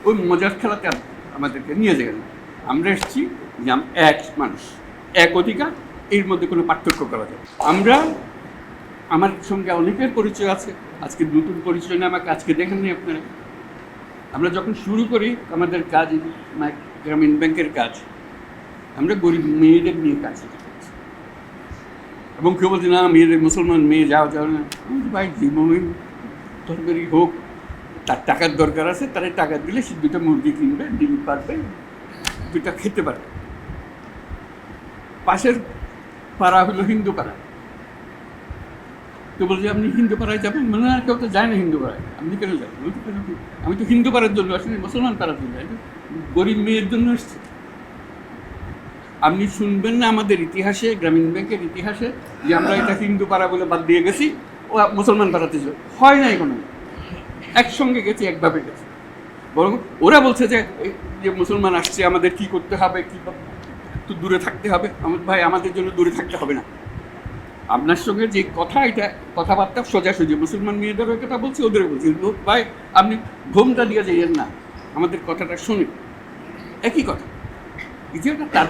ওই মজার খেলাতে আমাদেরকে নিয়ে যাবেন। আমরা এসেছি যে এক মানুষ, এক অধিকার, এর মধ্যে কোনো পার্থক্য করা যায়। আমার সঙ্গে অনেকের পরিচয় আছে, আজকে নতুন পরিচয় না, আমাকে আজকে দেখেননি আপনারা। আমরা যখন শুরু করি আমাদের কাজ, গ্রামীণ ব্যাংকের কাজ, আমরা গরিব মেয়েদের নিয়ে কাজ করছি। এবং কেউ বলছে না মেয়েদের, মুসলমান মেয়ে যাও না। ভাই যেভাবে তরকারি হোক, তার টাকার দরকার আছে, তারা টাকা দিলে সে দুটো মুরগি কিনবে, ডিম পারবে, দুটা খেতে পারবে। পাশের পাড়া হলো হিন্দু পাড়া। তো বলছে আপনি হিন্দু পাড়ায় যাবেন? মানে না, কেউ তো যায় না হিন্দু পাড়ায়, আপনি কেন যাবেন? আমি তো হিন্দু পাড়ার জন্য আসলে মুসলমান পাড়ার জন্য, গরিব মেয়ের জন্য এসছি। আপনি শুনবেন না আমাদের ইতিহাসে, গ্রামীণ ব্যাংকের ইতিহাসে, যে আমরা এটা হিন্দু পাড়া বলে বাদ দিয়ে গেছি, ও মুসলমান পাড়াতে ছিল। হয় না, কোনো একসঙ্গে গেছি, একভাবে গেছি। বরং ওরা বলছে যে মুসলমান আসছে, আমাদের কি করতে হবে, কি একটু দূরে থাকতে হবে। ভাই আমাদের জন্য দূরে থাকতে হবে না। আপনার সঙ্গে যে কথা, এটা কথাবার্তা সোজাসুজি, মুসলমান মেয়েদেরও কথা বলছি, ওদেরও বলছি। ভাই আপনি ঘুমটা দিয়ে যাইয়েন না, আমাদের কথাটা শুনে একই কথা। এটা তার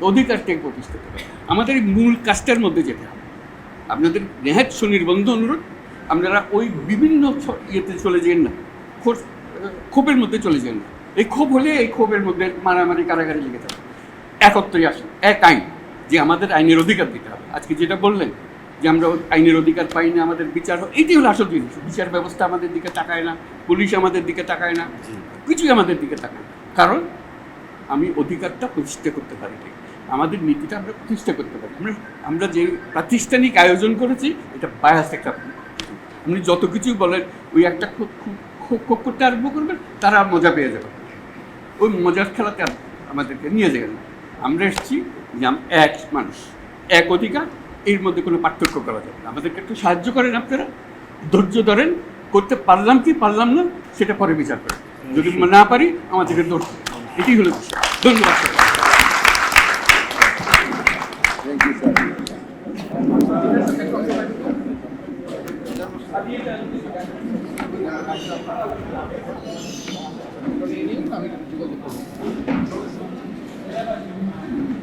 অধিকারটাকে প্রতিষ্ঠিত করে আমাদের মূল কাজটার মধ্যে যেতে হবে। আপনাদের নেহাত সুনির্বন্ধ অনুরোধ, আপনারা ওই বিভিন্ন ইয়েতে চলে যান না, ক্ষোভের মধ্যে চলে যান না। এই ক্ষোভ হলে এই ক্ষোভের মধ্যে মারামারি, কারাগারি লেগে যাবে। একত্রই আসুন, এক আইন, যে আমাদের আইনের অধিকার দিতে হবে। আজকে যেটা বললেন যে আমরা আইনের অধিকার পাই না, আমাদের বিচার, এইটাই হলো আসল জিনিস। বিচার ব্যবস্থা আমাদের দিকে তাকায় না, পুলিশ আমাদের দিকে তাকায় না, কিছুই আমাদের দিকে তাকায় না। কারণ আমি অধিকারটা প্রতিষ্ঠা করতে পারি, আমাদের নীতিটা আমরা প্রতিষ্ঠা করতে পারি। আমরা যে প্রাতিষ্ঠানিক আয়োজন করেছি, এটা বায়াস একটা। আপনি যত কিছুই বলেন, ওই একটা খুব করতে আরম্ভ করবেন, তারা মজা পেয়ে যাবে। ওই মজার খেলাতে আমাদেরকে নিয়ে যাবেন। আমরা এসেছি যে এক মানুষ, এক অধিকার, এর মধ্যে কোনো পার্থক্য করা যাবে না। আমাদেরকে একটু সাহায্য করেন আপনারা, ধৈর্য ধরেন, করতে পারলাম কি পারলাম না সেটা পরে বিচার করেন। যদি না পারি আমাদেরকে ধৈর্য, এটাই হলো বিষয়। ধন্যবাদ। আমি যোগাযোগ করবো।